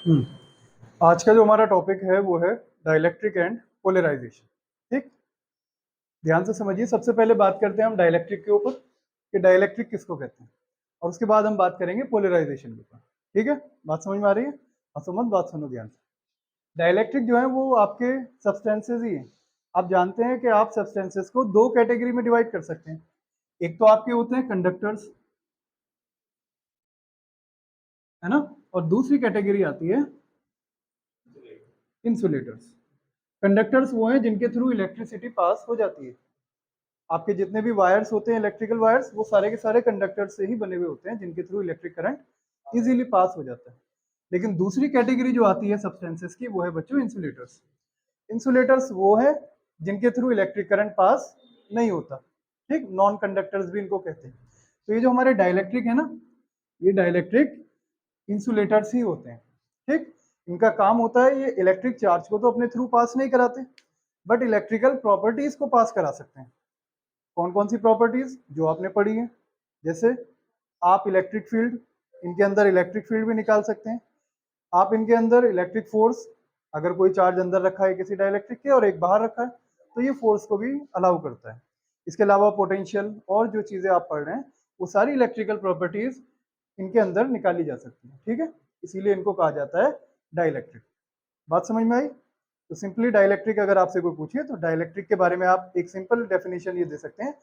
हम्म, आज का जो हमारा टॉपिक है वो है डाइलेक्ट्रिक एंड पोलराइजेशन। ठीक, ध्यान से समझिए। सबसे पहले बात करते हैं हम डाइलेक्ट्रिक के ऊपर कि डाइलेक्ट्रिक किसको कहते हैं, और उसके बाद हम बात करेंगे पोलराइजेशन के ऊपर। ठीक है, बात समझ में आ रही है? हाँ, समझ, बात सुनो ध्यान से। डाइलेक्ट्रिक जो है वो आपके सब्सटेंसेस ही हैं। आप जानते हैं कि आप सब्सटेंसेस को दो कैटेगरी में डिवाइड कर सकते हैं। एक तो आपके होते हैं कंडक्टर्स, है ना, और दूसरी कैटेगरी आती है इंसुलेटर्स। कंडक्टर्स वो हैं जिनके थ्रू इलेक्ट्रिसिटी पास हो जाती है। आपके जितने भी वायर्स होते हैं, इलेक्ट्रिकल वायर्स, वो सारे के सारे कंडक्टर से ही बने हुए होते हैं जिनके through electric current easily pass हो जाता है। लेकिन दूसरी कैटेगरी जो आती है सब्सटेंसेस की, वो है बच्चों इंसुलेटर्स। इंसुलेटर्स वो है जिनके थ्रू इलेक्ट्रिक करंट पास नहीं होता। ठीक, नॉन कंडक्टर्स भी इनको कहते हैं। तो ये जो हमारे डाइलेक्ट्रिक है ना, ये डाइलेक्ट्रिक इंसुलेटर्स ही होते हैं। ठीक, इनका काम होता है, ये इलेक्ट्रिक चार्ज को तो अपने थ्रू पास नहीं कराते, बट इलेक्ट्रिकल प्रॉपर्टीज को पास करा सकते हैं। कौन कौन सी प्रॉपर्टीज जो आपने पढ़ी है, जैसे आप इलेक्ट्रिक फील्ड, इनके अंदर इलेक्ट्रिक फील्ड भी निकाल सकते हैं। आप इनके अंदर इलेक्ट्रिक फोर्स, अगर कोई चार्ज अंदर रखा है किसी डाइलेक्ट्रिक के और एक बाहर रखा है, तो ये फोर्स को भी अलाउ करता है। इसके अलावा पोटेंशियल और जो चीज़ें आप पढ़ रहे हैं, वो सारी इलेक्ट्रिकल प्रॉपर्टीज इनके अंदर निकाली जा सकती है। ठीक है, इसीलिए इनको कहा जाता है डाइलेक्ट्रिक। बात समझ में आई? तो सिंपली डाइलेक्ट्रिक अगर आपसे कोई पूछे तो डाइलेक्ट्रिक के बारे में आप एक सिंपल डेफिनेशन ये दे सकते हैं,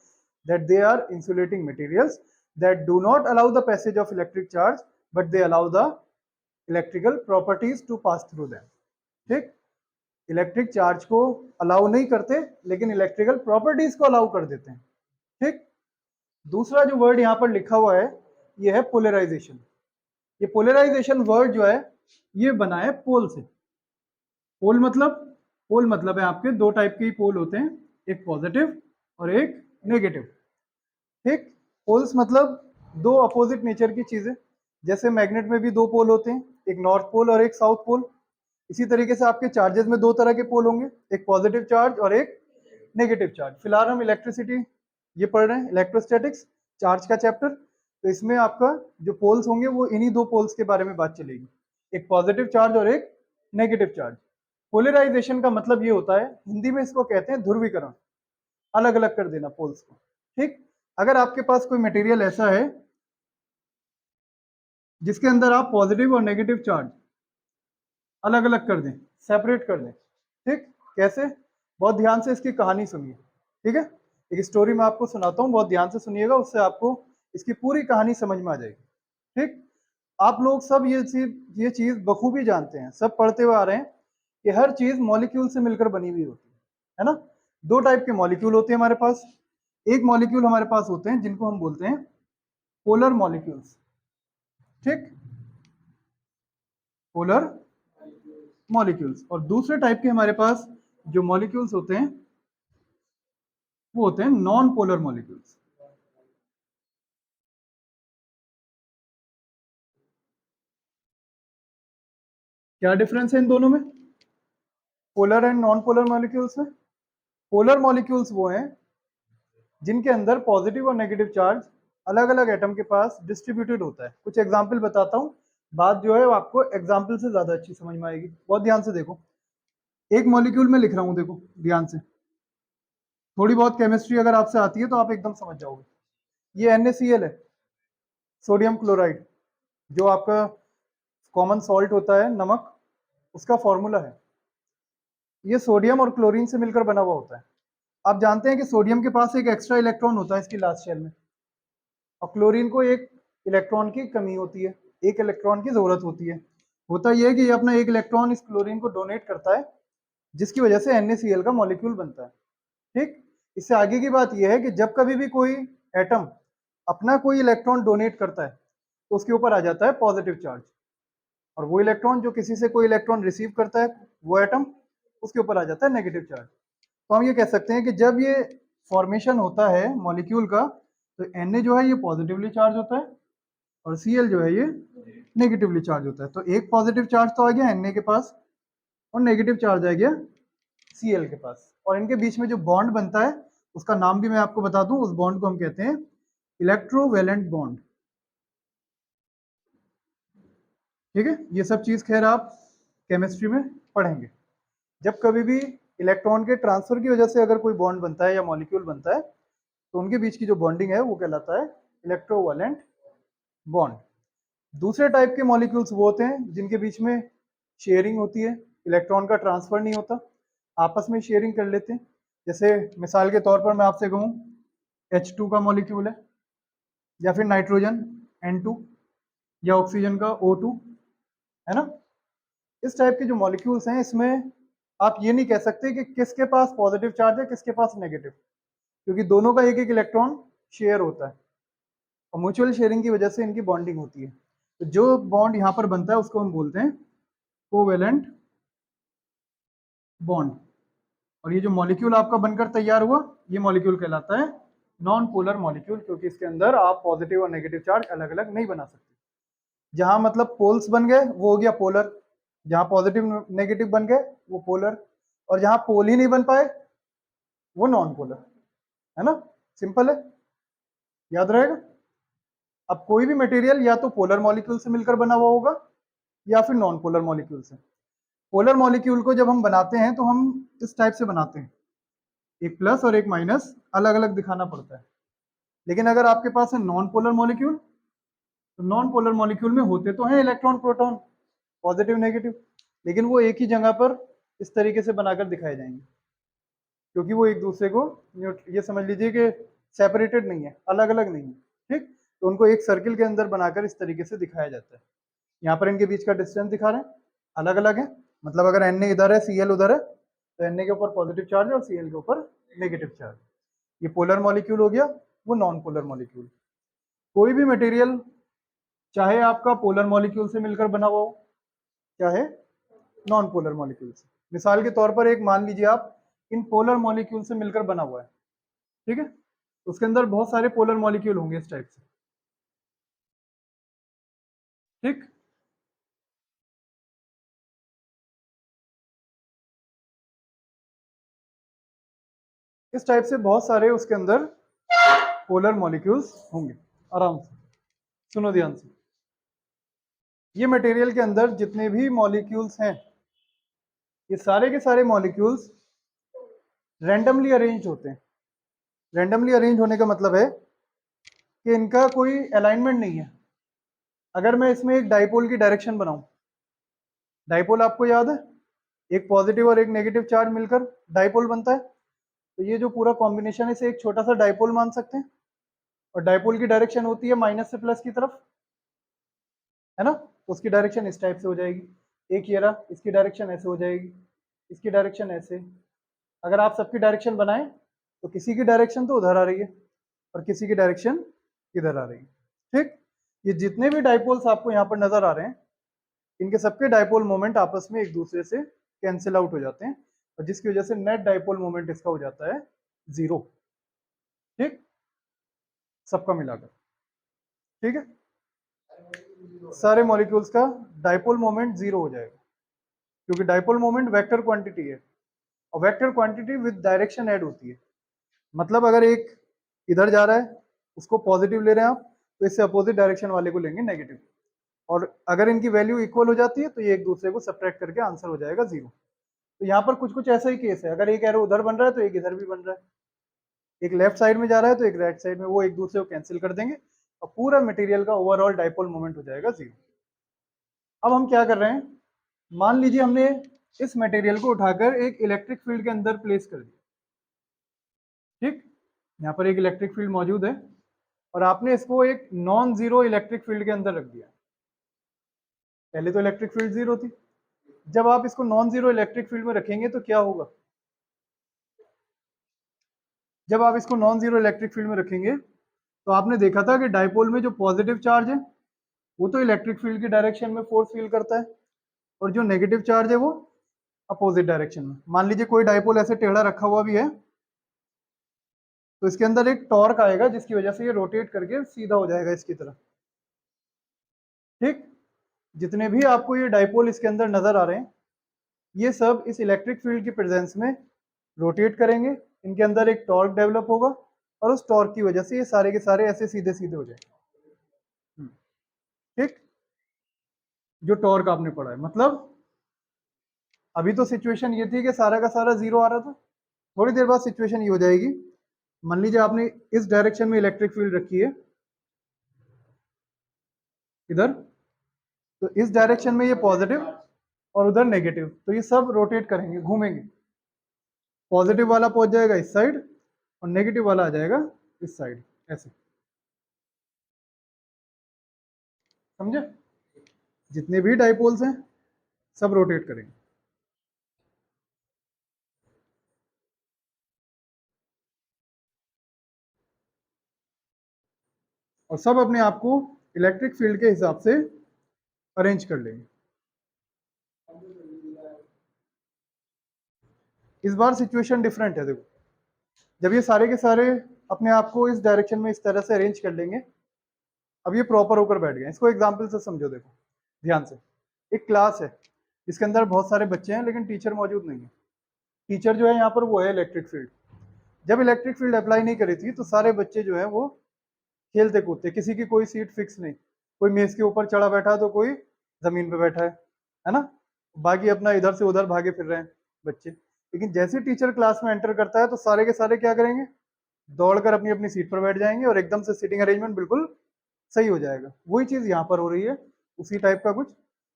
that they are insulating materials that do not allow the passage of electric charge but they allow the electrical properties to pass through them. ठीक, इलेक्ट्रिक चार्ज को अलाउ नहीं करते लेकिन इलेक्ट्रिकल प्रॉपर्टीज को अलाउ कर देते हैं। ठीक, दूसरा जो वर्ड यहाँ पर लिखा हुआ है ये है पोलराइजेशन। ये पोलराइजेशन वर्ड जो है ये बना है पोल से। पोल मतलब, पोल मतलब है आपके दो टाइप के पोल होते हैं, एक पॉजिटिव और एक नेगेटिव। ठीक, पोल्स मतलब दो अपोजिट नेचर की चीजें। जैसे मैग्नेट में भी दो पोल होते हैं, एक नॉर्थ पोल और एक साउथ पोल। इसी तरीके से आपके चार्जेस में दो तरह के पोल होंगे, एक पॉजिटिव चार्ज और एक नेगेटिव चार्ज। फिलहाल हम इलेक्ट्रिसिटी ये पढ़ रहे हैं, इलेक्ट्रोस्टैटिक्स चार्ज का चैप्टर। तो इसमें आपका जो पोल्स होंगे वो इन्हीं दो पोल्स के बारे में बात चलेगी, एक पॉजिटिव चार्ज और एक नेगेटिव चार्ज। पोलराइजेशन का मतलब ये होता है, हिंदी में इसको कहते हैं ध्रुवीकरण, अलग अलग कर देना पोल्स को। ठीक, अगर आपके पास कोई मटेरियल ऐसा है जिसके अंदर आप पॉजिटिव और नेगेटिव चार्ज अलग अलग कर दें, सेपरेट कर दें। ठीक, कैसे? बहुत ध्यान से इसकी कहानी सुनिए। ठीक है, एक स्टोरी मैं आपको सुनाता हूँ, बहुत ध्यान से सुनिएगा, उससे आपको इसकी पूरी कहानी समझ में आ जाएगी। ठीक, आप लोग सब ये चीज बखूबी जानते हैं, सब पढ़ते हुए आ रहे हैं कि हर चीज मॉलिक्यूल से मिलकर बनी हुई होती है ना। दो टाइप के मॉलिक्यूल होते हैं हमारे पास। एक मॉलिक्यूल हमारे पास होते हैं जिनको हम बोलते हैं पोलर मॉलिक्यूल्स। ठीक, पोलर मॉलिक्यूल्स। और दूसरे टाइप के हमारे पास जो मॉलिक्यूल्स होते हैं वो होते हैं नॉन पोलर मॉलिक्यूल्स। क्या डिफरेंस है इन दोनों में, polar and non polar molecules में? पोलर मॉलिक्यूल्स वो हैं जिनके अंदर पॉजिटिव और नेगेटिव चार्ज अलग अलग एटम के पास डिस्ट्रीब्यूटेड होता है। कुछ एग्जाम्पल बताता हूँ, बात जो है वो आपको एग्जाम्पल से ज्यादा अच्छी समझ में आएगी। बहुत ध्यान से देखो, एक मॉलिक्यूल में लिख रहा हूँ, देखो ध्यान से। थोड़ी बहुत केमिस्ट्री अगर आपसे आती है तो आप एकदम समझ जाओगे। ये NaCl है, सोडियम क्लोराइड, जो आपका कॉमन सॉल्ट होता है, नमक, उसका फॉर्मूला है। ये सोडियम और क्लोरीन से मिलकर बना हुआ होता है। आप जानते हैं कि सोडियम के पास एक एक्स्ट्रा इलेक्ट्रॉन होता है इसकी लास्ट शेल में, और क्लोरीन को एक इलेक्ट्रॉन की कमी होती है, एक इलेक्ट्रॉन की जरूरत होती है। होता यह है कि ये अपना एक इलेक्ट्रॉन इस क्लोरीन को डोनेट करता है, जिसकी वजह से NaCl का मॉलिक्यूल बनता है। ठीक, इससे आगे की बात यह है कि जब कभी भी कोई एटम अपना कोई इलेक्ट्रॉन डोनेट करता है तो उसके ऊपर आ जाता है पॉजिटिव चार्ज, और वो इलेक्ट्रॉन जो किसी से कोई इलेक्ट्रॉन रिसीव करता है, वो एटम, उसके ऊपर आ जाता है नेगेटिव चार्ज। तो हम ये कह सकते हैं कि जब ये फॉर्मेशन होता है मॉलिक्यूल का, तो Na जो है ये पॉजिटिवली चार्ज होता है और Cl जो है ये नेगेटिवली चार्ज होता है। तो एक पॉजिटिव चार्ज तो आ गया Na के पास और नेगेटिव चार्ज आ गया Cl के पास, और इनके बीच में जो बॉन्ड बनता है उसका नाम भी मैं आपको बता दूं, उस बॉन्ड को हम कहते हैं इलेक्ट्रोवैलेंट बॉन्ड। ठीक है, ये सब चीज़ खैर आप केमिस्ट्री में पढ़ेंगे। जब कभी भी इलेक्ट्रॉन के ट्रांसफर की वजह से अगर कोई बॉन्ड बनता है या मॉलिक्यूल बनता है तो उनके बीच की जो बॉन्डिंग है वो कहलाता है इलेक्ट्रोवालेंट बॉन्ड। दूसरे टाइप के मॉलिक्यूल्स वो होते हैं जिनके बीच में शेयरिंग होती है, इलेक्ट्रॉन का ट्रांसफर नहीं होता, आपस में शेयरिंग कर लेते हैं। जैसे मिसाल के तौर पर मैं आपसे कहूँ H2 का मॉलिक्यूल है, या फिर नाइट्रोजन N2, या ऑक्सीजन का O2, है ना। इस टाइप के जो मॉलिक्यूल्स हैं इसमें आप ये नहीं कह सकते कि किसके पास पॉजिटिव चार्ज है किसके पास नेगेटिव, क्योंकि दोनों का एक एक इलेक्ट्रॉन शेयर होता है और म्यूचुअल शेयरिंग की वजह से इनकी बॉन्डिंग होती है। तो जो बॉन्ड यहाँ पर बनता है उसको हम बोलते हैं कोवेलेंट बॉन्ड। और ये जो मॉलिक्यूल आपका बनकर तैयार हुआ ये मॉलिक्यूल कहलाता है नॉन पोलर मॉलिक्यूल, क्योंकि इसके अंदर आप पॉजिटिव और नेगेटिव चार्ज अलग अलग नहीं बना सकते। जहां मतलब पोल्स बन गए वो हो गया पोलर, जहां पॉजिटिव नेगेटिव बन गए वो पोलर, और जहां पोल ही नहीं बन पाए वो नॉन पोलर, है ना। सिंपल है, याद रहेगा। अब कोई भी मटेरियल या तो पोलर मॉलिक्यूल से मिलकर बना हुआ होगा या फिर नॉन पोलर मॉलिक्यूल से। पोलर मॉलिक्यूल को जब हम बनाते हैं तो हम इस टाइप से बनाते हैं, एक प्लस और एक माइनस अलग अलग दिखाना पड़ता है। लेकिन अगर आपके पास है नॉन पोलर मॉलिक्यूल तो नॉन पोलर मॉलिक्यूल में होते तो हैं इलेक्ट्रॉन प्रोटॉन पॉजिटिव नेगेटिव, लेकिन वो एक ही जगह पर इस तरीके से बनाकर दिखाए जाएंगे, क्योंकि वो एक दूसरे को ये समझ लीजिए कि सेपरेटेड नहीं है, अलग अलग नहीं है। ठीक, तो उनको एक सर्किल के अंदर बनाकर इस तरीके से दिखाया जाता है। यहाँ पर इनके बीच का डिस्टेंस दिखा रहे हैं, अलग अलग है। मतलब अगर Na इधर है Cl उधर है तो Na के ऊपर पॉजिटिव चार्ज है और Cl के ऊपर नेगेटिव चार्ज। ये पोलर मॉलिक्यूल हो गया, वो नॉन पोलर मॉलिक्यूल। कोई भी मटेरियल चाहे आपका पोलर मॉलिक्यूल से मिलकर बना हुआ हो चाहे नॉन पोलर मॉलिक्यूल से। मिसाल के तौर पर एक मान लीजिए आप इन पोलर मॉलिक्यूल से मिलकर बना हुआ है, ठीक है, उसके अंदर बहुत सारे पोलर मॉलिक्यूल होंगे इस टाइप से। ठीक, इस टाइप से बहुत सारे उसके अंदर पोलर मॉलिक्यूल्स होंगे। आराम से सुनो ध्यान से। ये मटेरियल के अंदर जितने भी मॉलिक्यूल्स हैं ये सारे के सारे मॉलिक्यूल्स रैंडमली अरेंज होते हैं। रैंडमली अरेंज होने का मतलब है कि इनका कोई अलाइनमेंट नहीं है। अगर मैं इसमें एक डाइपोल की डायरेक्शन बनाऊं, डाइपोल आपको याद है, एक पॉजिटिव और एक नेगेटिव चार्ज मिलकर डाइपोल बनता है, तो ये जो पूरा कॉम्बिनेशन है इसे एक छोटा सा डाइपोल मान सकते हैं। और डाइपोल की डायरेक्शन होती है माइनस से प्लस की तरफ, है ना। उसकी डायरेक्शन इस टाइप से हो जाएगी। एक ये रहा, इसकी डायरेक्शन ऐसे हो जाएगी, इसकी डायरेक्शन ऐसे। अगर आप सबकी डायरेक्शन बनाएं तो किसी की डायरेक्शन तो उधर आ रही है और किसी की डायरेक्शन इधर आ रही है। ठीक, ये जितने भी डाइपोल्स आपको यहाँ पर नजर आ रहे हैं इनके सबके डाइपोल मोमेंट आपस में एक दूसरे से कैंसिल आउट हो जाते हैं, और जिसकी वजह से नेट डाइपोल मोमेंट इसका हो जाता है 0। ठीक, सबका मिलाकर। ठीक है, सारे मॉलिक्यूल्स का डाइपोल मोमेंट 0 हो जाएगा, क्योंकि डाइपोल मोमेंट वेक्टर क्वांटिटी है और vector quantity with direction add होती है। मतलब अगर एक इधर जा रहा है उसको पॉजिटिव ले रहे हैं आप, तो इससे अपोजिट डायरेक्शन वाले को लेंगे नेगेटिव, और अगर इनकी वैल्यू इक्वल हो जाती है तो ये एक दूसरे को सब्ट्रैक्ट करके आंसर हो जाएगा 0। तो यहाँ पर कुछ कुछ ऐसा ही केस है, अगर एक एरो उधर बन रहा है तो एक इधर भी बन रहा है, एक लेफ्ट साइड में जा रहा है तो एक राइट साइड में, वो एक दूसरे को कैंसिल कर देंगे और पूरा मटेरियल का ओवरऑल डाइपोल मोमेंट हो जाएगा 0। अब हम क्या कर रहे हैं, मान लीजिए हमने इस मटेरियल को उठाकर एक इलेक्ट्रिक फील्ड के अंदर प्लेस कर दिया। ठीक, यहाँ पर एक इलेक्ट्रिक फील्ड मौजूद है और आपने इसको एक नॉन जीरो इलेक्ट्रिक फील्ड के अंदर रख दिया। पहले तो इलेक्ट्रिक फील्ड 0 थी, जब आप इसको नॉन जीरो इलेक्ट्रिक फील्ड में रखेंगे तो क्या होगा, जब आप इसको नॉन जीरो इलेक्ट्रिक फील्ड में रखेंगे तो आपने देखा था कि डाइपोल में जो पॉजिटिव चार्ज है वो तो इलेक्ट्रिक फील्ड की डायरेक्शन में फोर्स फील करता है, और जो नेगेटिव चार्ज है वो अपोजिट डायरेक्शन में। मान लीजिए कोई डाइपोल ऐसे टेढ़ा रखा हुआ भी है तो इसके अंदर एक टॉर्क आएगा जिसकी वजह से ये रोटेट करके सीधा हो जाएगा इसकी तरफ। ठीक, जितने भी आपको ये डाइपोल इसके अंदर नजर आ रहे हैं ये सब इस इलेक्ट्रिक फील्ड की प्रेजेंस में रोटेट करेंगे, इनके अंदर एक टॉर्क डेवलप होगा और उस टॉर्क की वजह से ये सारे के सारे ऐसे सीधे सीधे हो जाएंगे। ठीक, जो टॉर्क आपने पढ़ा है। मतलब अभी तो सिचुएशन ये थी कि सारा का सारा जीरो आ रहा था, थोड़ी देर बाद सिचुएशन ये हो जाएगी, मान लीजिए आपने इस डायरेक्शन में इलेक्ट्रिक फील्ड रखी है इधर, तो इस डायरेक्शन में ये पॉजिटिव और उधर नेगेटिव, तो ये सब रोटेट करेंगे, घूमेंगे। पॉजिटिव वाला पहुंच जाएगा इस साइड और नेगेटिव वाला आ जाएगा इस साइड, ऐसे। समझे? जितने भी डाइपोल्स हैं सब रोटेट करेंगे। और सब अपने आप को इलेक्ट्रिक फील्ड के हिसाब से अरेंज कर लेंगे। इस बार सिचुएशन डिफरेंट है, देखो। जब ये सारे के सारे अपने आप को इस डायरेक्शन में इस तरह से अरेंज कर लेंगे, अब ये प्रॉपर होकर बैठ गए। इसको एग्जाम्पल से समझो, देखो ध्यान से। एक क्लास है जिसके अंदर बहुत सारे बच्चे हैं लेकिन टीचर मौजूद नहीं है। टीचर जो है यहाँ पर वो है इलेक्ट्रिक फील्ड। जब इलेक्ट्रिक फील्ड अप्लाई नहीं करी थी तो सारे बच्चे जो है वो खेलते कूदते, किसी की कोई सीट फिक्स नहीं, कोई मेज के ऊपर चढ़ा बैठा तो कोई जमीन पे बैठा है ना, बाकी अपना इधर से उधर भागे फिर रहे हैं बच्चे। लेकिन जैसे टीचर क्लास में एंटर करता है तो सारे के सारे क्या करेंगे, दौड़कर अपनी अपनी सीट पर बैठ जाएंगे और एकदम से सीटिंग अरेंजमेंट बिल्कुल सही हो जाएगा। वही चीज यहाँ पर हो रही है, उसी टाइप का कुछ,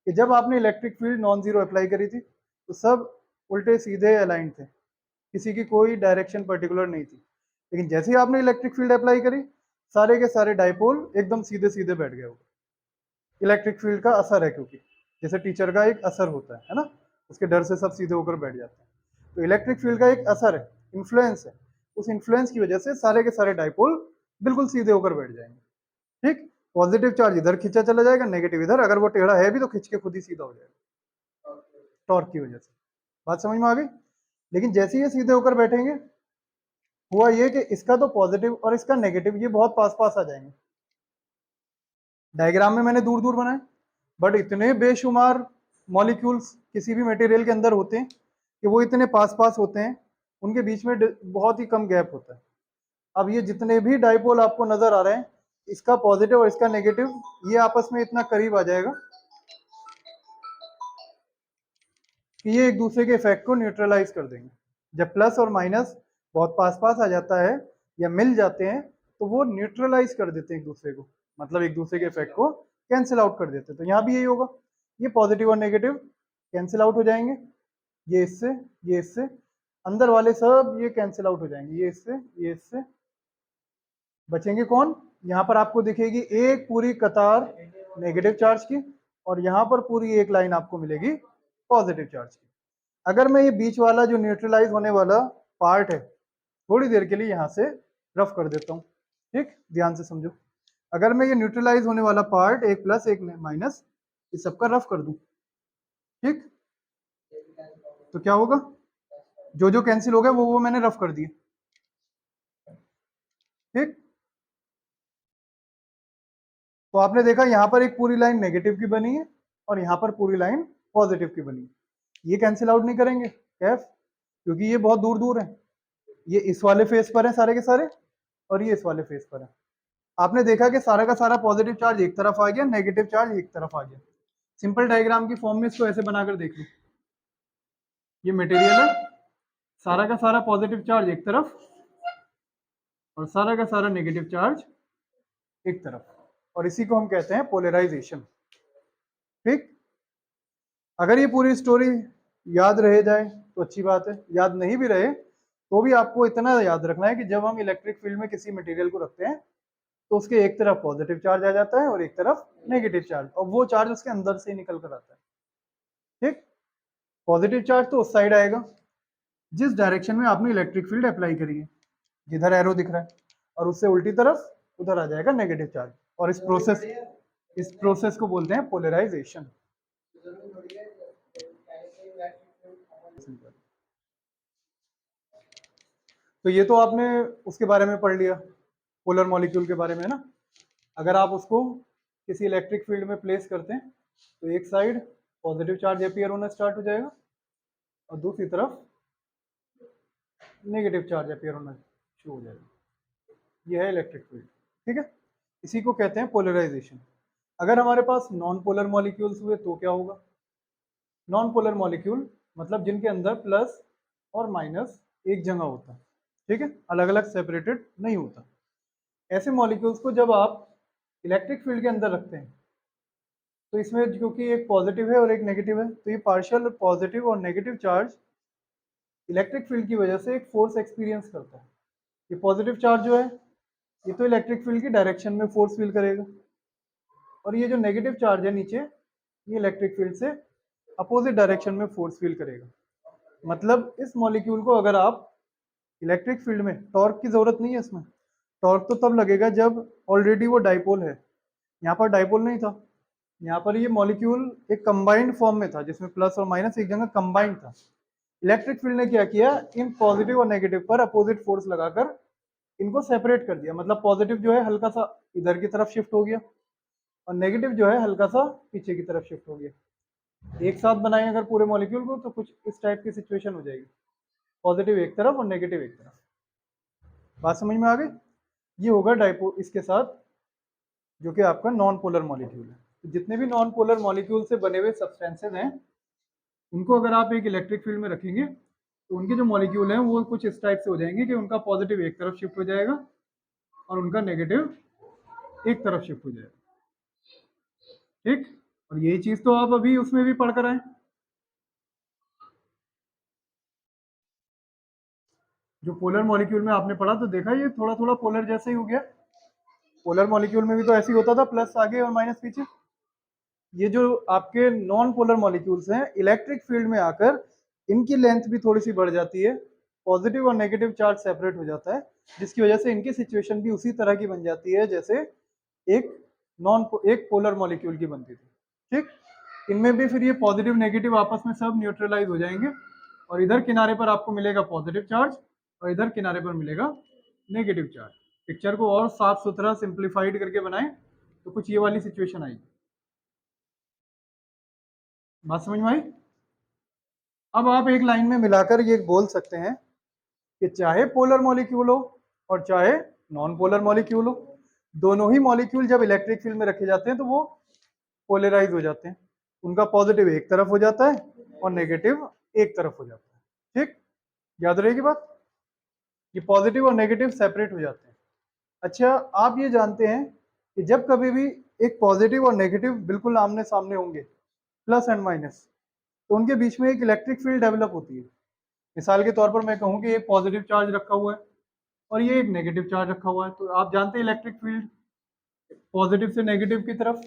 कि जब आपने electric field non zero apply करी थी तो सब उल्टे सीधे अलाइन थे, किसी की कोई डायरेक्शन पर्टिकुलर नहीं थी। लेकिन जैसे ही आपने इलेक्ट्रिक फील्ड अप्लाई करी, सारे के सारे डाइपोल एकदम सीधे सीधे बैठ गए। इलेक्ट्रिक फील्ड का असर है, क्योंकि जैसे टीचर का एक असर होता है ना, उसके डर से सब सीधे होकर बैठ जाते हैं। तो इलेक्ट्रिक फील्ड का एक असर है, इन्फ्लुएंस है, उस इन्फ्लुएंस की वजह से सारे के सारे डाइपोल बिल्कुल सीधे होकर बैठ जाएंगे। ठीक, पॉजिटिव चार्ज इधर खींचा चला जाएगा, नेगेटिव इधर, अगर वो टेढ़ा है भी तो खींच के खुद ही सीधा हो जाएगा टॉर्क की वजह से। बात समझ में आ गई? लेकिन जैसे ही ये सीधे होकर बैठेंगे, हुआ ये कि इसका तो पॉजिटिव और इसका नेगेटिव ये बहुत पास पास आ जाएंगे। डायग्राम में मैंने दूर दूर बनाए, बट इतने बेशुमार मॉलिक्यूल्स किसी भी मटेरियल के अंदर होते हैं कि वो इतने पास पास होते हैं, उनके बीच में बहुत ही कम गैप होता है। अब ये जितने भी डाइपोल आपको नजर आ रहे हैं, इसका पॉजिटिव और इसका नेगेटिव ये आपस में इतना करीब आ जाएगा कि ये एक दूसरे के इफेक्ट को न्यूट्रलाइज कर देंगे। जब प्लस और माइनस बहुत पास पास आ जाता है या मिल जाते हैं तो वो न्यूट्रलाइज कर देते हैं एक दूसरे को, मतलब एक दूसरे के इफेक्ट को कैंसिल आउट कर देते हैं। तो यहाँ भी यही होगा, ये पॉजिटिव और नेगेटिव कैंसिल आउट हो जाएंगे, ये इससे, अंदर वाले सब ये कैंसिल आउट हो जाएंगे, ये इससे, बचेंगे कौन? यहाँ पर आपको दिखेगी एक पूरी कतार नेगेटिव चार्ज की और यहाँ पर पूरी एक लाइन आपको मिलेगी पॉजिटिव चार्ज की। अगर मैं ये बीच वाला जो न्यूट्रलाइज होने वाला पार्ट है थोड़ी देर के लिए यहाँ से रफ कर देता हूँ, ठीक, ध्यान से समझो। अगर मैं ये न्यूट्रलाइज होने वाला पार्ट एक प्लस एक माइनस इस सबका रफ कर दूं, ठीक, तो क्या होगा, जो जो कैंसिल हो गया वो मैंने रफ कर दिए, ठीक। तो आपने देखा यहाँ पर एक पूरी लाइन नेगेटिव की बनी है और यहाँ पर पूरी लाइन पॉजिटिव की बनी है। ये कैंसिल आउट नहीं करेंगे कैफ, क्योंकि ये बहुत दूर दूर है, ये इस वाले फेस पर है सारे के सारे और ये इस वाले फेस पर है। आपने देखा कि सारा का सारा पॉजिटिव चार्ज एक तरफ आ गया, नेगेटिव चार्ज एक तरफ आ गया। सिंपल डायग्राम की फॉर्म में इसको ऐसे बनाकर देख लो, ये मटेरियल है, सारा का सारा पॉजिटिव चार्ज एक तरफ और सारा का सारा नेगेटिव चार्ज एक तरफ, और इसी को हम कहते हैं पोलराइजेशन, ठीक। अगर ये पूरी स्टोरी याद रह जाए तो अच्छी बात है, याद नहीं भी रहे तो भी आपको इतना याद रखना है कि जब हम इलेक्ट्रिक फील्ड में किसी मटेरियल को रखते हैं तो उसके एक तरफ पॉजिटिव चार्ज आ जाता है और एक तरफ नेगेटिव चार्ज, और वो चार्ज उसके अंदर से निकल कर आता है, ठीक। पॉजिटिव चार्ज तो उस साइड आएगा जिस डायरेक्शन में आपने इलेक्ट्रिक फील्ड अप्लाई करी है, जिधर एरो दिख रहा है, और उससे उल्टी तरफ उधर आ जाएगा नेगेटिव चार्ज। और इस प्रोसेस को बोलते हैं पोलराइजेशन। तो ये तो आपने उसके बारे में पढ़ लिया, पोलर मॉलिक्यूल के बारे में ना। अगर आप उसको किसी इलेक्ट्रिक फील्ड में प्लेस करते हैं तो एक साइड पॉजिटिव चार्ज अपीयर होना स्टार्ट हो जाएगा और दूसरी तरफ नेगेटिव चार्ज अपीयर होना शुरू हो जाएगा। यह है इलेक्ट्रिक फील्ड, ठीक है। इसी को कहते हैं पोलराइजेशन। अगर हमारे पास नॉन पोलर मॉलिक्यूल्स हुए तो क्या होगा? नॉन पोलर मॉलिक्यूल मतलब जिनके अंदर प्लस और माइनस एक जगह होता है, ठीक है, अलग अलग सेपरेटेड नहीं होता। ऐसे मॉलिक्यूल्स को जब आप इलेक्ट्रिक फील्ड के अंदर रखते हैं तो इसमें क्योंकि एक पॉजिटिव है और एक नेगेटिव है, तो ये पार्शियल पॉजिटिव और नेगेटिव चार्ज इलेक्ट्रिक फील्ड की वजह से एक फोर्स एक्सपीरियंस करता है। ये पॉजिटिव चार्ज जो है ये तो इलेक्ट्रिक फील्ड की डायरेक्शन में फोर्स फील करेगा, और ये जो नेगेटिव चार्ज है नीचे ये इलेक्ट्रिक फील्ड से अपोजिट डायरेक्शन में फोर्स फील करेगा। मतलब इस मॉलिक्यूल को अगर आप इलेक्ट्रिक फील्ड में, टॉर्क की जरूरत नहीं है इसमें, टॉर्क तो तब लगेगा जब ऑलरेडी वो डाइपोल है। यहाँ पर डाइपोल नहीं था, यहाँ पर ये मॉलिक्यूल एक कंबाइंड फॉर्म में था जिसमें प्लस और माइनस एक जगह कंबाइंड था। इलेक्ट्रिक फील्ड ने क्या किया, इन पॉजिटिव और नेगेटिव पर अपोजिट फोर्स लगाकर इनको सेपरेट कर दिया। मतलब पॉजिटिव जो है हल्का सा इधर की तरफ शिफ्ट हो गया और नेगेटिव जो है हल्का सा पीछे की तरफ शिफ्ट हो गया। एक साथ बनाए अगर पूरे मॉलिक्यूल को तो कुछ इस टाइप की सिचुएशन हो जाएगी, पॉजिटिव एक तरफ और नेगेटिव एक तरफ। बात समझ में आ गई? ये होगा डाइपो इसके साथ जो कि आपका नॉन पोलर मॉलिक्यूल है। तो जितने भी नॉन पोलर मॉलिक्यूल से बने हुए सब्सटेंसेज हैं उनको अगर आप एक इलेक्ट्रिक फील्ड में रखेंगे तो उनके जो मॉलिक्यूल हैं वो कुछ इस टाइप से हो जाएंगे कि उनका पॉजिटिव एक तरफ शिफ्ट हो जाएगा और उनका नेगेटिव एक तरफ शिफ्ट हो जाएगा, ठीक। और यही चीज तो आप अभी उसमें भी पढ़कर आए, जो पोलर मॉलिक्यूल में आपने पढ़ा तो देखा ये थोड़ा थोड़ा पोलर जैसा ही हो गया। पोलर मॉलिक्यूल में भी तो ऐसे ही होता था, प्लस आगे और माइनस पीछे। ये जो आपके नॉन पोलर मॉलिक्यूल्स हैं इलेक्ट्रिक फील्ड में आकर इनकी लेंथ भी थोड़ी सी बढ़ जाती है, पॉजिटिव और नेगेटिव चार्ज सेपरेट हो जाता है, जिसकी वजह से इनकी सिचुएशन भी उसी तरह की बन जाती है जैसे एक पोलर मॉलिक्यूल की बनती थी, ठीक। इनमें भी फिर ये पॉजिटिव नेगेटिव आपस में सब न्यूट्रलाइज हो जाएंगे और इधर किनारे पर आपको मिलेगा पॉजिटिव चार्ज और इधर किनारे पर मिलेगा नेगेटिव चार्ज। पिक्चर को और साफ सुथरा सिंप्लीफाइड करके बनाएं तो कुछ ये वाली सिचुएशन आएगी। बात समझ में आई? अब आप एक लाइन में मिलाकर ये बोल सकते हैं कि चाहे पोलर मॉलिक्यूल हो और चाहे नॉन पोलर मॉलिक्यूल हो, दोनों ही मॉलिक्यूल जब इलेक्ट्रिक फील्ड में रखे जाते हैं तो वो पोलराइज हो जाते हैं। उनका पॉजिटिव एक तरफ हो जाता है और नेगेटिव एक तरफ हो जाता है, ठीक। याद रहेगी बात, ये पॉजिटिव और नेगेटिव सेपरेट हो जाते हैं। अच्छा, आप ये जानते हैं कि जब कभी भी एक पॉजिटिव और नेगेटिव बिल्कुल आमने सामने होंगे, प्लस एंड माइनस, तो उनके बीच में एक इलेक्ट्रिक फील्ड डेवलप होती है। मिसाल के तौर पर मैं कहूँ कि एक पॉजिटिव चार्ज रखा हुआ है और ये एक नेगेटिव चार्ज रखा हुआ है, तो आप जानते हैं इलेक्ट्रिक फील्ड पॉजिटिव से नेगेटिव की तरफ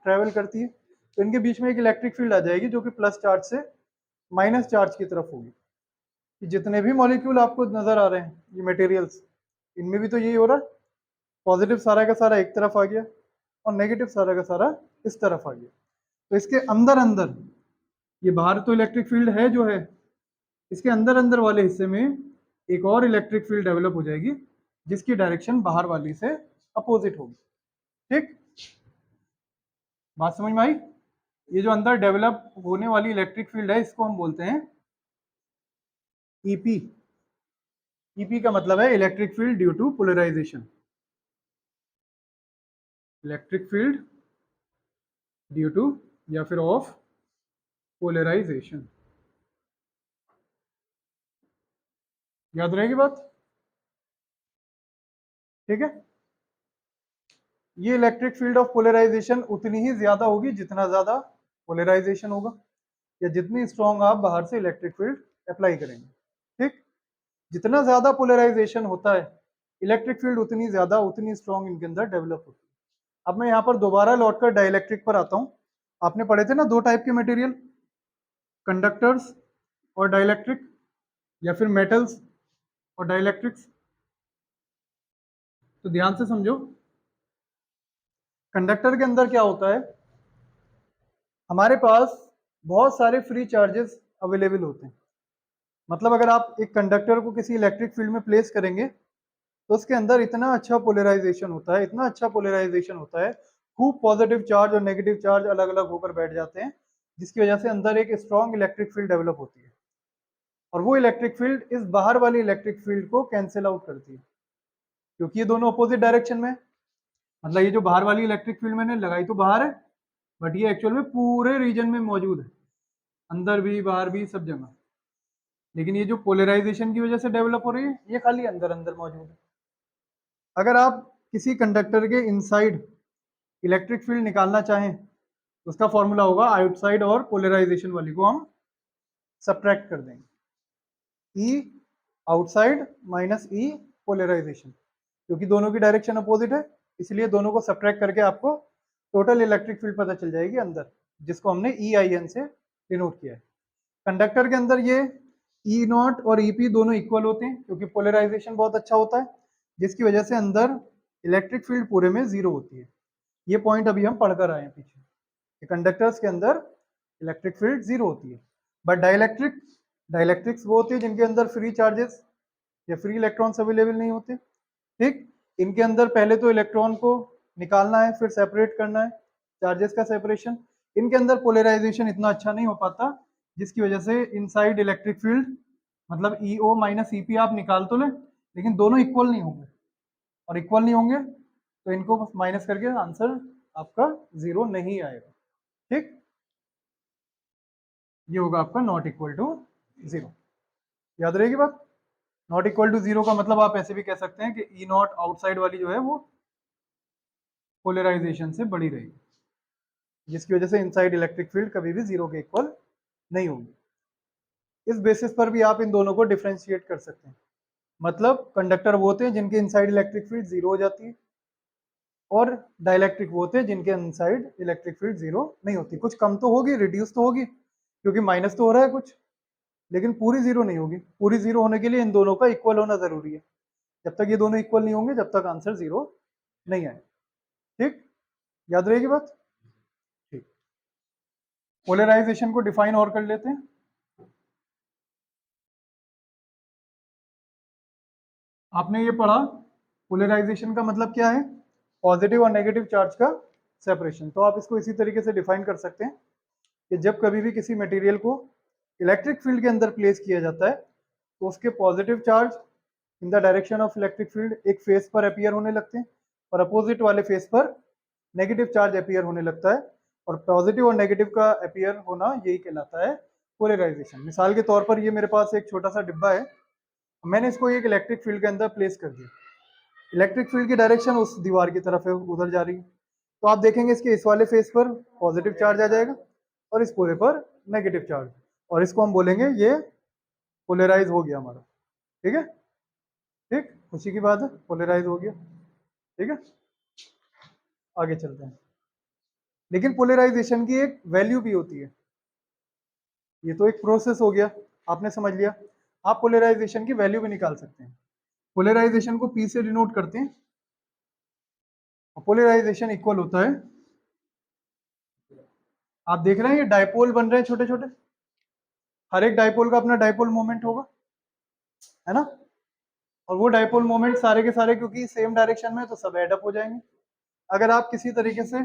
ट्रेवल करती है, तो इनके बीच में एक इलेक्ट्रिक फील्ड आ जाएगी जो कि प्लस चार्ज से माइनस चार्ज की तरफ होगी। कि जितने भी मॉलिक्यूल आपको नजर आ रहे हैं ये मटेरियल्स, इनमें भी तो यही हो रहा है, पॉजिटिव सारा का सारा एक तरफ आ गया और नेगेटिव सारा का सारा इस तरफ आ गया। तो इसके अंदर अंदर, ये बाहर तो इलेक्ट्रिक फील्ड है जो है, इसके अंदर अंदर वाले हिस्से में एक और इलेक्ट्रिक फील्ड डेवलप हो जाएगी जिसकी डायरेक्शन बाहर वाली से अपोजिट होगी, ठीक। बात समझ में आई? ये जो अंदर डेवलप होने वाली इलेक्ट्रिक फील्ड है इसको हम बोलते हैं ईपी। ईपी का मतलब है electric field due to polarization. Electric field due to या फिर ऑफ पोलराइजेशन। याद रहेगी बात, ठीक है। ये इलेक्ट्रिक फील्ड ऑफ पोलराइजेशन उतनी ही ज्यादा होगी जितना ज्यादा पोलराइजेशन होगा या जितनी स्ट्रॉन्ग आप बाहर से इलेक्ट्रिक फील्ड अप्लाई करेंगे, ठीक। जितना ज्यादा पोलराइजेशन होता है इलेक्ट्रिक फील्ड उतनी ज्यादा उतनी स्ट्रॉन्ग इनके अंदर डेवलप होती है। अब मैं यहाँ पर दोबारा लौटकर डाइलेक्ट्रिक पर आता हूँ। आपने पढ़े थे ना दो टाइप के मटेरियल, कंडक्टर्स और डाइलेक्ट्रिक, या फिर मेटल्स और डाइलेक्ट्रिक्स। तो ध्यान से समझो, कंडक्टर के अंदर क्या होता है, हमारे पास बहुत सारे फ्री चार्जेस अवेलेबल होते हैं। मतलब अगर आप एक कंडक्टर को किसी इलेक्ट्रिक फील्ड में प्लेस करेंगे तो उसके अंदर इतना अच्छा पोलराइजेशन होता है, इतना अच्छा पोलराइजेशन होता है, खूब पॉजिटिव चार्ज और नेगेटिव चार्ज अलग अलग होकर बैठ जाते हैं, जिसकी वजह से अंदर एक स्ट्रॉन्ग इलेक्ट्रिक फील्ड डेवलप होती है और वो इलेक्ट्रिक फील्ड इस बाहर वाली इलेक्ट्रिक फील्ड को कैंसिल आउट करती है क्योंकि ये दोनों अपोजिट डायरेक्शन में। मतलब ये जो बाहर वाली इलेक्ट्रिक फील्ड मैंने लगाई तो बाहर है, बट ये एक्चुअल में पूरे रीजन में मौजूद है, अंदर भी बाहर भी सब जगह। लेकिन ये जो पोलराइजेशन की वजह से डेवलप हो रही है ये खाली अंदर अंदर मौजूद है। अगर आप किसी कंडक्टर के इनसाइड इलेक्ट्रिक फील्ड निकालना चाहें तो उसका फॉर्मूला होगा आउटसाइड और पोलराइजेशन वाली को हम सब्ट्रैक्ट कर देंगे, ई आउटसाइड माइनस ई पोलराइजेशन, क्योंकि दोनों की डायरेक्शन अपोजिट है इसलिए दोनों को सब्ट्रैक्ट करके आपको टोटल इलेक्ट्रिक फील्ड पता चल जाएगी अंदर, जिसको हमने ई आई एन से डिनोट किया है। कंडक्टर के अंदर ये ई नॉट और ई पी दोनों इक्वल होते हैं क्योंकि पोलराइजेशन बहुत अच्छा होता है, जिसकी वजह से अंदर इलेक्ट्रिक फील्ड पूरे में जीरो होती है। ये पॉइंट अभी हम पढ़कर आए हैं पीछे कि कंडक्टर्स के अंदर इलेक्ट्रिक फील्ड जीरो होती है। बट डाइलेक्ट्रिक्स वो होती है जिनके अंदर फ्री चार्जेस या फ्री इलेक्ट्रॉन्स अवेलेबल नहीं होते। ठीक, इनके अंदर पहले तो इलेक्ट्रॉन को निकालना है फिर सेपरेट करना है, चार्जेस का सेपरेशन। इनके अंदर पोलराइजेशन इतना अच्छा नहीं हो पाता, जिसकी वजह से इनसाइड इलेक्ट्रिक फील्ड मतलब ई ओ माइनस ई पी आप निकाल तो लें लेकिन दोनों इक्वल नहीं होंगे, और इक्वल नहीं होंगे तो इनको माइनस करके आंसर आपका जीरो नहीं आएगा। ठीक, ये होगा आपका नॉट इक्वल टू जीरो। याद रहेगी बात, नॉट इक्वल टू जीरो का मतलब आप ऐसे भी कह सकते हैं कि ई नॉट आउटसाइड वाली जो है वो पोलराइजेशन से बड़ी रहेगी, जिसकी वजह से इनसाइड इलेक्ट्रिक फील्ड कभी भी जीरो के इक्वल नहीं होगी। इस बेसिस पर भी आप इन दोनों को डिफ्रेंशिएट कर सकते हैं। मतलब कंडक्टर वो होते हैं जिनके इनसाइड इलेक्ट्रिक फील्ड जीरो हो जाती है, और डाइलेक्ट्रिक वो होते हैं जिनके इनसाइड इलेक्ट्रिक फील्ड जीरो नहीं होती। कुछ कम तो होगी, रिड्यूस तो होगी क्योंकि माइनस तो हो रहा है कुछ, लेकिन पूरी जीरो नहीं होगी। पूरी जीरो होने के लिए इन दोनों का इक्वल होना जरूरी है। जब तक ये दोनों इक्वल नहीं होंगे जब तक आंसर जीरो नहीं आए। ठीक, याद रहेगी बात। ठीक, पोलराइजेशन को डिफाइन और कर लेते हैं। आपने ये पढ़ा पोलराइजेशन का मतलब क्या है, पॉजिटिव और नेगेटिव चार्ज का सेपरेशन। तो आप इसको इसी तरीके से डिफाइन कर सकते हैं कि जब कभी भी किसी मटेरियल को इलेक्ट्रिक फील्ड के अंदर प्लेस किया जाता है तो उसके positive charge in the direction of electric field एक फेस पर अपीयर होने लगते हैं, और अपोजिट वाले फेस पर नेगेटिव चार्ज अपीयर होने लगता है, और पॉजिटिव और नेगेटिव का अपीयर होना यही कहलाता है पोलराइजेशन। मिसाल के तौर पर ये मेरे पास एक छोटा सा डिब्बा है, मैंने इसको एक इलेक्ट्रिक फील्ड के अंदर प्लेस कर दिया। इलेक्ट्रिक फील्ड की डायरेक्शन उस दीवार की तरफ है, उधर जा रही है। तो आप देखेंगे इसके इस वाले फेस पर पॉजिटिव चार्ज आ जाएगा और इस पूरे पर नेगेटिव चार्ज, और इसको हम बोलेंगे ये पोलराइज हो गया हमारा। ठीक है, ठीक, खुशी की बात है, पोलराइज हो गया। ठीक है, आगे चलते हैं। लेकिन पोलराइजेशन की एक वैल्यू भी होती है। ये तो एक प्रोसेस हो गया, आपने समझ लिया। आप पोलराइजेशन की वैल्यू भी निकाल सकते हैं। पोलराइजेशन को P से डिनोट करते हैं, और पोलराइजेशन इक्वल होता है, आप देख रहे हैं ये डायपोल बन रहे हैं छोटे छोटे, हर एक डायपोल का अपना डायपोल मोमेंट होगा, है ना। और वो डायपोल मोमेंट सारे के सारे क्योंकि सेम डायरेक्शन में है, तो सब एडअप हो जाएंगे। अगर आप किसी तरीके से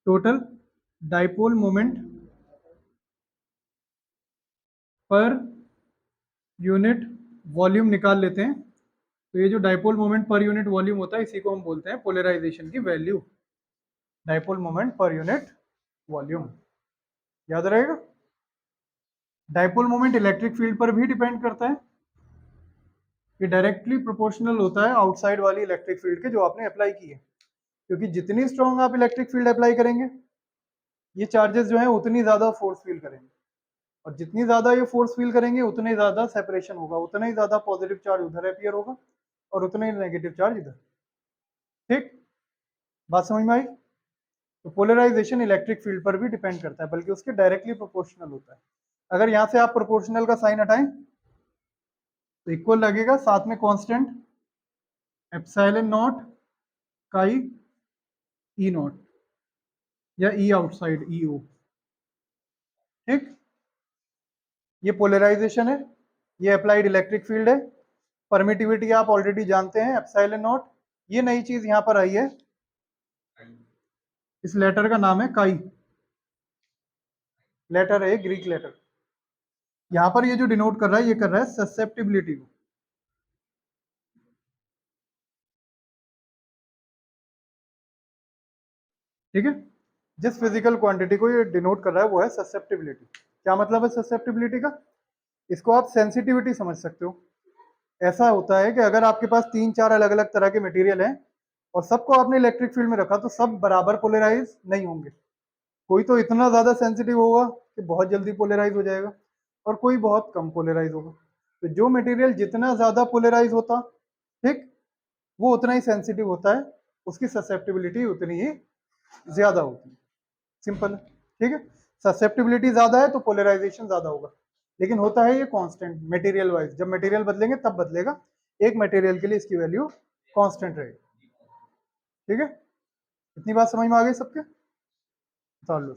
total dipole moment per unit volume निकाल लेते हैं, तो ये जो dipole moment per unit volume होता है इसी को हम बोलते हैं पोलराइजेशन की value, dipole moment per unit volume. याद रहेगा। डायपोल मोमेंट इलेक्ट्रिक फील्ड पर भी डिपेंड करता है, ये डायरेक्टली प्रोपोर्शनल होता है आउटसाइड वाली इलेक्ट्रिक फील्ड के जो आपने अप्लाई की है, क्योंकि जितनी स्ट्रॉन्ग आप इलेक्ट्रिक फील्ड अप्लाई करेंगे ये चार्जेस जो है उतनी ज्यादा फोर्स फील करेंगे, और जितनी ज्यादा ये फोर्स फील करेंगे उतनी ज्यादा सेपरेशन होगा, उतना ही ज्यादा पॉजिटिव चार्ज उधर अपीयर होगा और उतना ही नेगेटिव चार्ज इधर। ठीक, बात समझ में आई। तो पोलराइजेशन इलेक्ट्रिक फील्ड पर भी डिपेंड करता है, बल्कि उसके डायरेक्टली प्रोपोर्शनल होता है। अगर यहाँ से आप प्रोपोर्शनल का साइन हटाएं तो इक्वल लगेगा, साथ में कांस्टेंट एप्सिलॉन नॉट काई ई नॉट या ई आउटसाइड ई ओ। ठीक, ये पोलराइजेशन है, ये अप्लाइड इलेक्ट्रिक फील्ड है। परमिटिविटी आप ऑलरेडी जानते हैं एप्सिलॉन नॉट। ये नई चीज यहां पर आई है, इस लेटर का नाम है काई, लेटर है ग्रीक लेटर। यहां पर ये जो डिनोट कर रहा है ये कर रहा है ससेप्टिबिलिटी को। ठीक है। जिस फिजिकल क्वांटिटी को ये डिनोट कर रहा है वो है ससेप्टिबिलिटी। क्या मतलब है ससेप्टिबिलिटी का? इसको आप सेंसिटिविटी समझ सकते हो। ऐसा होता है कि अगर आपके पास 3-4 अलग अलग तरह के मटेरियल हैं और सबको आपने इलेक्ट्रिक फील्ड में रखा तो सब बराबर पोलराइज नहीं होंगे। कोई तो इतना ज्यादा सेंसिटिव होगा कि बहुत जल्दी पोलराइज हो जाएगा और कोई बहुत कम पोलराइज होगा। तो जो मटेरियल जितना ज्यादा पोलराइज होता, ठीक, वो उतना ही सेंसिटिव होता है, उसकी ससेप्टिबिलिटी उतनी ही ज्यादा होती है। सिंपल है, ठीक है। ससेप्टिबिलिटी ज्यादा है तो पोलराइजेशन ज्यादा होगा, लेकिन होता है ये कांस्टेंट मटेरियल वाइज। जब मटेरियल बदलेंगे तब बदलेगा, एक मटेरियल के लिए इसकी वैल्यू कांस्टेंट रहेगी। ठीक है, इतनी बात समझ में आ गई सबके? उतार लो।